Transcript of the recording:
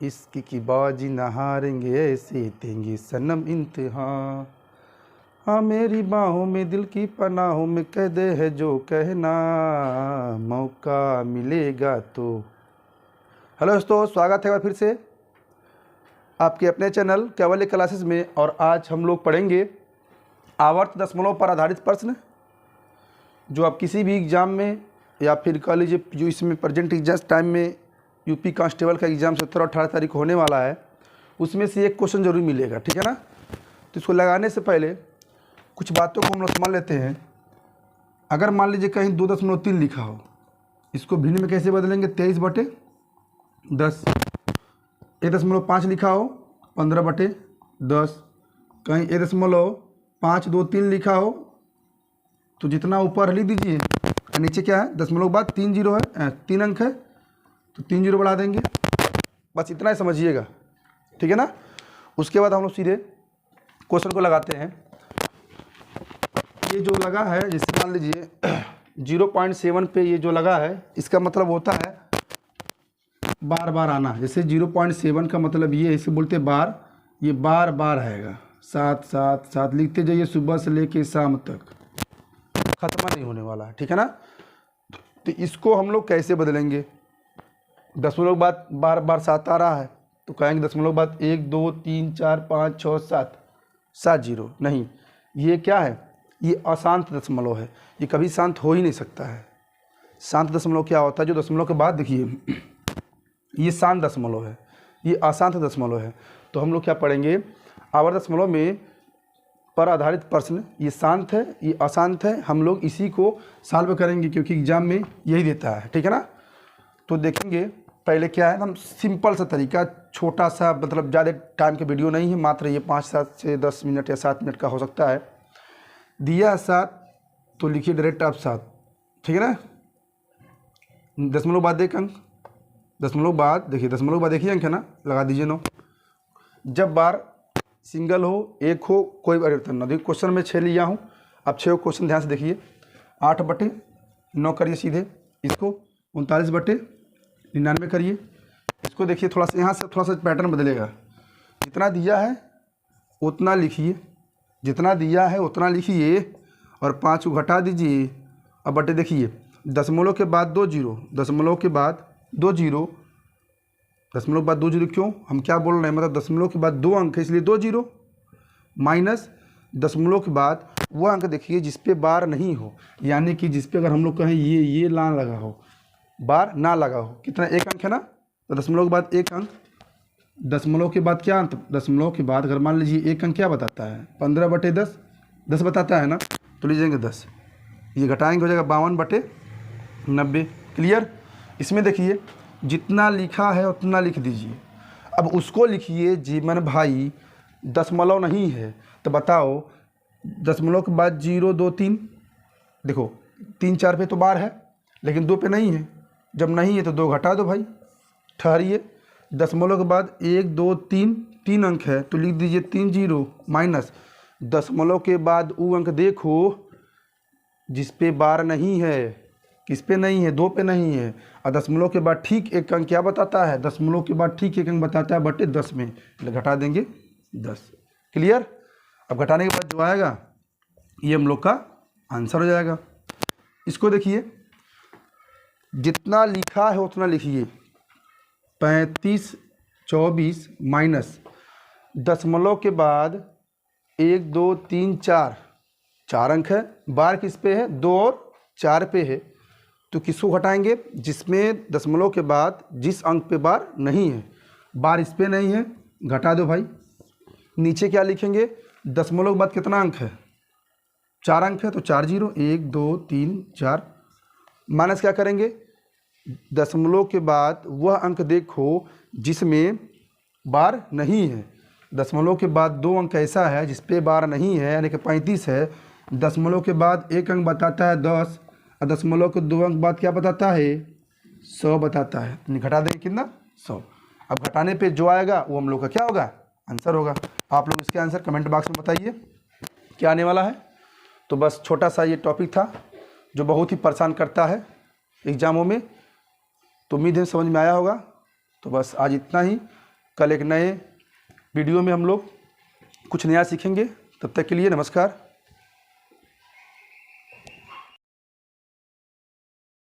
इश्क की बाजी न हारेंगे, ऐसे देंगे सनम इम्तिहान। हाँ मेरी बाहों में दिल की पनाहों में कह दे है जो कहना, मौका मिलेगा तो। हेलो दोस्तों, स्वागत है एक बार फिर से आपके अपने चैनल कैवल्य क्लासेस में। और आज हम लोग पढ़ेंगे आवर्त दशमलव पर आधारित प्रश्न, जो आप किसी भी एग्ज़ाम में या फिर कह लीजिए जो इसमें प्रेजेंट एग्जाम टाइम में यूपी कांस्टेबल का एग्ज़ाम 17 और 18 तारीख होने वाला है, उसमें से एक क्वेश्चन जरूर मिलेगा, ठीक है ना। तो इसको लगाने से पहले कुछ बातों को हम लोग समझ लेते हैं। अगर मान लीजिए कहीं 2.3 लिखा हो, इसको भिन्न में कैसे बदलेंगे? 23/10। 1.5 लिखा हो 15/10। कहीं 1.523 लिखा हो तो जितना ऊपर लिख दीजिए, नीचे क्या है दशमलव बाद 3 जीरो है, 3 अंक है तो 3 जीरो बढ़ा देंगे। बस इतना ही समझिएगा, ठीक है ना। उसके बाद हम लोग सीधे क्वेश्चन को लगाते हैं। ये जो लगा है, जैसे मान लीजिए 0.7 पे ये जो लगा है, इसका मतलब होता है बार बार आना। जैसे 0.7 का मतलब ये, इसे बोलते बार, ये बार बार आएगा। 7 7 7 लिखते जाइए सुबह से लेके शाम तक, खत्म नहीं होने वाला है, ठीक है ना। तो इसको हम लोग कैसे बदलेंगे? दशमलव बाद बार बार 7 आ रहा है तो कहेंगे दशमलव बाद 1 2 3 4 5 6 7 7 जीरो। नहीं, ये क्या है? ये अशांत दशमलव है, ये कभी शांत हो ही नहीं सकता है। शांत दशमलव क्या होता है? जो दशमलव के बाद देखिए ये शांत दशमलव है, ये अशांत दशमलव है। तो हम लोग क्या पढ़ेंगे? आवर्त दशमलव में पर आधारित प्रश्न, ये शांत है, ये अशांत है। हम लोग इसी को सॉल्व करेंगे क्योंकि एग्जाम में यही देता है, ठीक है ना। तो देखेंगे पहले क्या है, हम सिंपल सा तरीका, छोटा सा, मतलब ज़्यादा टाइम के वीडियो नहीं है, मात्र ये 5 से 10 मिनट या 7 मिनट का हो सकता है। दिया 7 तो लिखिए डायरेक्ट आप 7, ठीक है ना। दशमलव बाद 1 अंक, दशमलव बाद देखिए, दशमलव बाद 1 ही अंक है ना, लगा दीजिए 9। जब बार सिंगल हो, एक हो, कोई परिवर्तन ना। देखिए क्वेश्चन में 6 लिया हूँ, अब 6 क्वेश्चन ध्यान से देखिए। 8/9 करिए सीधे, इसको 39/99 करिए। इसको देखिए थोड़ा सा, यहाँ से थोड़ा सा पैटर्न बदलेगा। जितना दिया है उतना लिखिए, जितना दिया है उतना लिखिए और 5 को घटा दीजिए। अब बटे देखिए, दशमलव के बाद 2 जीरो, दशमलव के बाद 2 जीरो, दशमलव के बाद 2 जीरो क्यों हम क्या बोल रहे हैं, मतलब दशमलव के बाद 2 अंक है इसलिए 2 जीरो, माइनस दशमलव के बाद वो अंक देखिए जिस पे बार नहीं हो, यानी कि जिस पे अगर हम लोग कहें ये ना लगा हो, बार ना लगा हो। कितना? 1 अंक है ना, तो दशमलव के बाद 1 अंक। दशमलव के बाद क्या अंक? दशमलव के बाद अगर मान लीजिए 1 अंक क्या बताता है? 15/10, 10 बताता है ना, तो लीजिएंगे 10, ये घटाएंगे हो जाएगा 52/90। क्लियर? इसमें देखिए जितना लिखा है उतना लिख दीजिए। अब उसको लिखिए जीवन भाई, दशमलव नहीं है तो बताओ, दशमलव के बाद 0 2 3, देखो 3 4 पे तो बार है लेकिन 2 पे नहीं है। जब नहीं है तो 2 घटा दो भाई, ठहरिए। दशमलव के बाद 1 2 3, 3 अंक है तो लिख दीजिए 3 जीरो, माइनस दशमलव के बाद वो अंक देखो जिस पे बार नहीं है। किस पे नहीं है? 2 पे नहीं है। और दशमलव के बाद ठीक 1 अंक क्या बताता है? दशमलव के बाद ठीक 1 अंक बताता है बटे 10 में, घटा देंगे 10। क्लियर? अब घटाने के बाद जो आएगा ये हम लोग का आंसर हो जाएगा। इसको देखिए, जितना लिखा है उतना लिखिए। 35 24 माइनस दशमलव के बाद 1 2 3 4, 4 अंक है, बार किस पे है? 2 और 4 पे है, तो किसको घटाएंगे? जिसमें दशमलव के बाद जिस अंक पे बार नहीं है। बार इस पे नहीं है, घटा दो भाई। नीचे क्या लिखेंगे? दशमलव के बाद कितना अंक है? 4 अंक है तो 4 जीरो, 1 2 3 4, माइनस क्या करेंगे? दशमलव के बाद वह अंक देखो जिसमें बार नहीं है। दशमलव के बाद 2 अंक ऐसा है जिस पे बार नहीं है, यानी कि 35 है। दशमलव के बाद 1 अंक बताता है 10, और दशमलव के 2 अंक बाद क्या बताता है? 100 बताता है। घटा देंगे कितना? 100। अब घटाने पे जो आएगा वो हम लोग का क्या होगा? आंसर होगा। आप लोग इसके आंसर कमेंट बॉक्स में बताइए क्या आने वाला है। तो बस छोटा सा ये टॉपिक था जो बहुत ही परेशान करता है एग्ज़ामों में। तो उम्मीद है समझ में आया होगा। तो बस आज इतना ही। कल एक नए वीडियो में हम लोग कुछ नया सीखेंगे। तब तक के लिए नमस्कार।